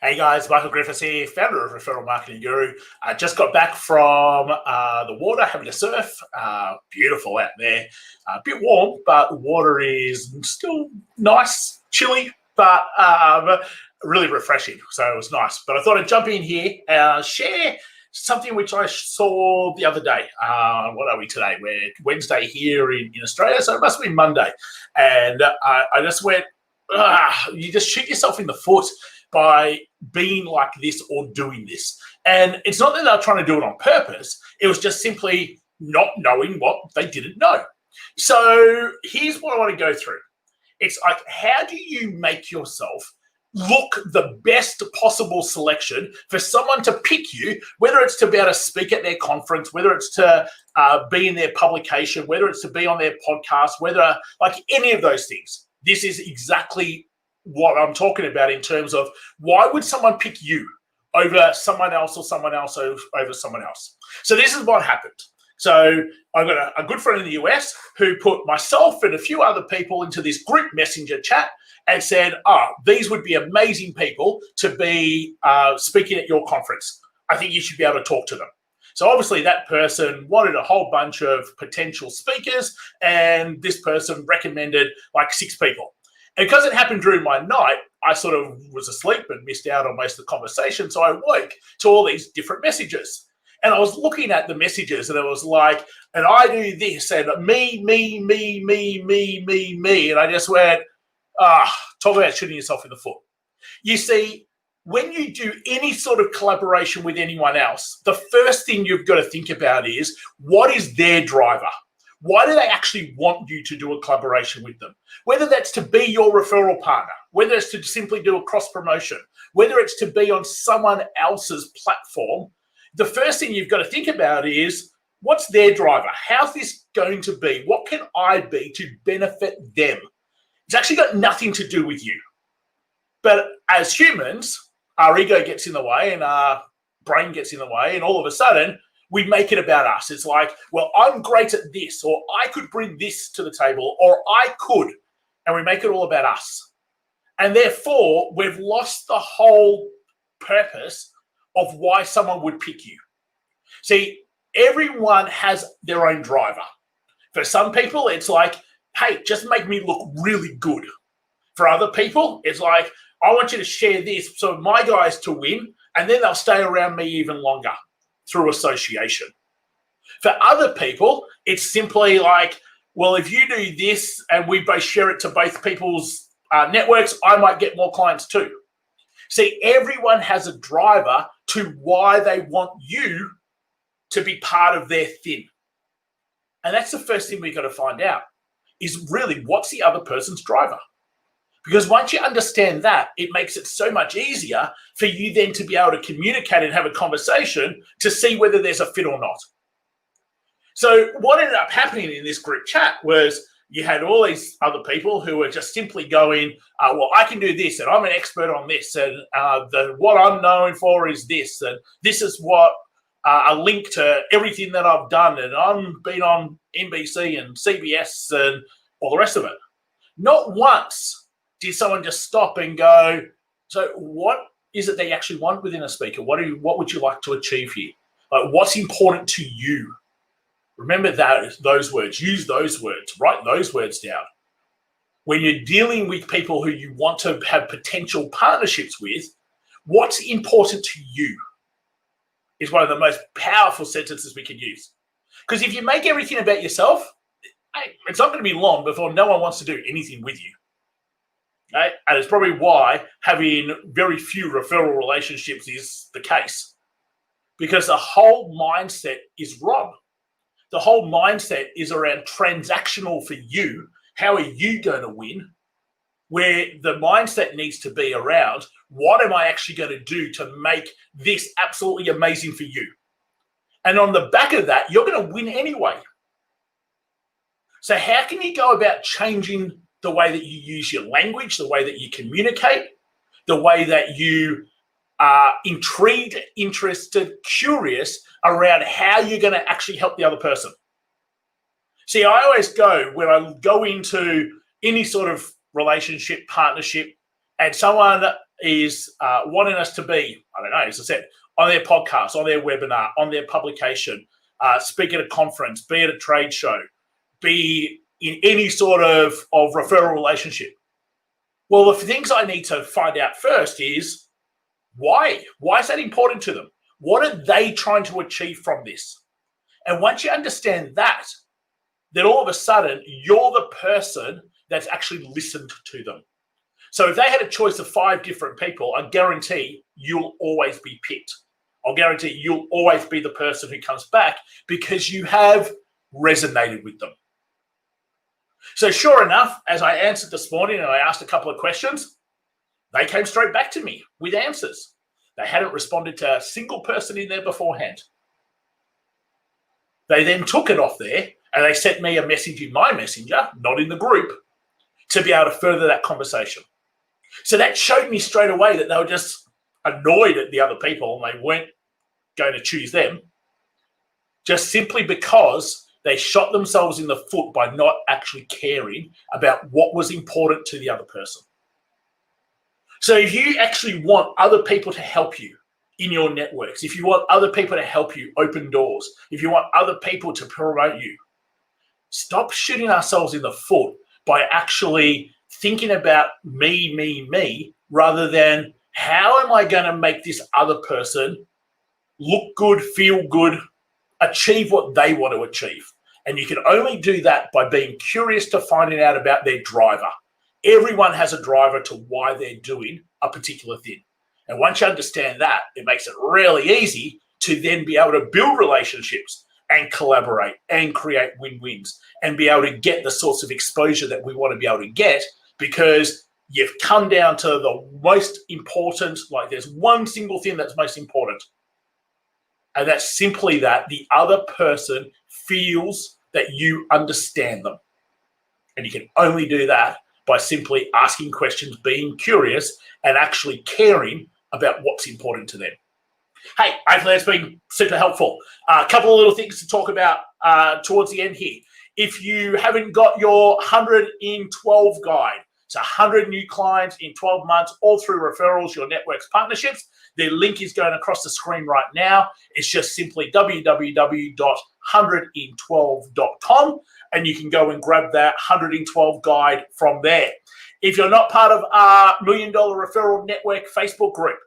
Hey guys, Michael Griffiths here, founder of Referral Marketing Guru. I just got back from the water, having a surf. Beautiful out there. A bit warm, but the water is still nice, chilly, but really refreshing. So it was nice. But I thought I'd jump in here and share something which I saw the other day. What are we today? We're Wednesday here in Australia, so it must be Monday. And I just went, you just shoot yourself in the foot by being like this or doing this. And it's not that they're trying to do it on purpose. It was just simply not knowing what they didn't know. So here's what I want to go through. It's like, how do you make yourself look the best possible selection for someone to pick you, whether it's to be able to speak at their conference, whether it's to be in their publication, whether it's to be on their podcast, whether like any of those things. This is exactly what I'm talking about in terms of why would someone pick you over someone else or someone else over someone else. So this is what happened. So I've got a good friend in the US who put myself and a few other people into this group messenger chat and said, these would be amazing people to be speaking at your conference. I think you should be able to talk to them. So obviously that person wanted a whole bunch of potential speakers, and this person recommended like 6 people. And because it happened during my night, I sort of was asleep and missed out on most of the conversation. So I woke to all these different messages. And I was looking at the messages and it was like, and I do this and me. And I just went, talk about shooting yourself in the foot. You see, when you do any sort of collaboration with anyone else, the first thing you've got to think about is, what is their driver? Why do they actually want you to do a collaboration with them? Whether that's to be your referral partner, whether it's to simply do a cross promotion, whether it's to be on someone else's platform, the first thing you've got to think about is, what's their driver? How's this going to be? What can I be to benefit them? It's actually got nothing to do with you. But as humans, our ego gets in the way and our brain gets in the way, and all of a sudden, we make it about us. It's like, well, I'm great at this, or I could bring this to the table, or I could, and we make it all about us. And therefore, we've lost the whole purpose of why someone would pick you. See, everyone has their own driver. For some people, it's like, hey, just make me look really good. For other people, it's like, I want you to share this so my guys to win, and then they'll stay around me even longer through association. For other people, it's simply like, well, if you do this and we both share it to both people's networks, I might get more clients too. See, everyone has a driver to why they want you to be part of their thing. And that's the first thing we've got to find out, is really, what's the other person's driver? Because once you understand that, it makes it so much easier for you then to be able to communicate and have a conversation to see whether there's a fit or not. So what ended up happening in this group chat was you had all these other people who were just simply going, well, I can do this, and I'm an expert on this, and what I'm known for is this, and this is what a link to everything that I've done, and I've been on NBC and CBS and all the rest of it. Not once did someone just stop and go, so what is it they actually want within a speaker? What would you like to achieve here? Like, what's important to you? Remember those words. Use those words. Write those words down. When you're dealing with people who you want to have potential partnerships with, what's important to you is one of the most powerful sentences we can use. Because if you make everything about yourself, it's not going to be long before no one wants to do anything with you. Okay? And it's probably why having very few referral relationships is the case, because the whole mindset is wrong. The whole mindset is around transactional for you. How are you going to win? Where the mindset needs to be around, what am I actually going to do to make this absolutely amazing for you? And on the back of that, you're going to win anyway. So how can you go about changing the way that you use your language, the way that you communicate, the way that you are intrigued, interested, curious around how you're going to actually help the other person? See, I always go, when I go into any sort of relationship, partnership, and someone is wanting us to be, I don't know, as I said, on their podcast, on their webinar, on their publication, speak at a conference, be at a trade show, be in any sort of referral relationship. Well, the things I need to find out first is why? Why is that important to them? What are they trying to achieve from this? And once you understand that, then all of a sudden, you're the person that's actually listened to them. So if they had a choice of 5 different people, I guarantee you'll always be picked. I'll guarantee you'll always be the person who comes back because you have resonated with them. So sure enough, as I answered this morning and I asked a couple of questions, they came straight back to me with answers. They hadn't responded to a single person in there beforehand. They then took it off there and they sent me a message in my messenger, not in the group, to be able to further that conversation. So that showed me straight away that they were just annoyed at the other people and they weren't going to choose them, just simply because they shot themselves in the foot by not actually caring about what was important to the other person. So if you actually want other people to help you in your networks, if you want other people to help you open doors, if you want other people to promote you, stop shooting ourselves in the foot by actually thinking about me, rather than how am I going to make this other person look good, feel good, achieve what they want to achieve. And you can only do that by being curious to finding out about their driver. Everyone has a driver to why they're doing a particular thing. And once you understand that, it makes it really easy to then be able to build relationships and collaborate and create win-wins and be able to get the sorts of exposure that we want to be able to get, because you've come down to the most important, like there's one single thing that's most important. And that's simply that the other person feels that you understand them. And you can only do that by simply asking questions, being curious, and actually caring about what's important to them. Hey, hopefully that's been super helpful. A couple of little things to talk about towards the end here. If you haven't got your 100 in 12 guide, it's 100 new clients in 12 months, all through referrals, your networks, partnerships. The link is going across the screen right now. It's just simply www.100in12.com, and you can go and grab that 100 in 12 guide from there. If you're not part of our $1 Million Referral Network Facebook group,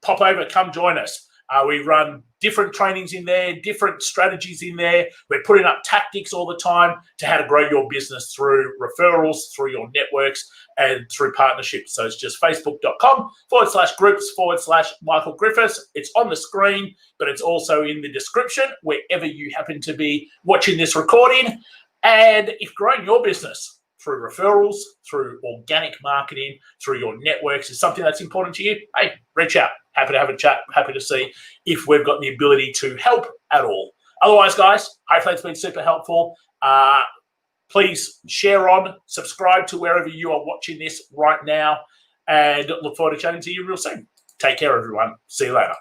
pop over, come join us. We run different trainings in there, different strategies in there. We're putting up tactics all the time to how to grow your business through referrals, through your networks, and through partnerships. So it's just facebook.com/groups/Michael Griffiths. It's on the screen, but it's also in the description wherever you happen to be watching this recording. And if growing your business through referrals, through organic marketing, through your networks is something that's important to you, hey, reach out. Happy to have a chat. Happy to see if we've got the ability to help at all. Otherwise, guys, hopefully it's been super helpful. Please share on, subscribe to wherever you are watching this right now, and look forward to chatting to you real soon. Take care, everyone. See you later.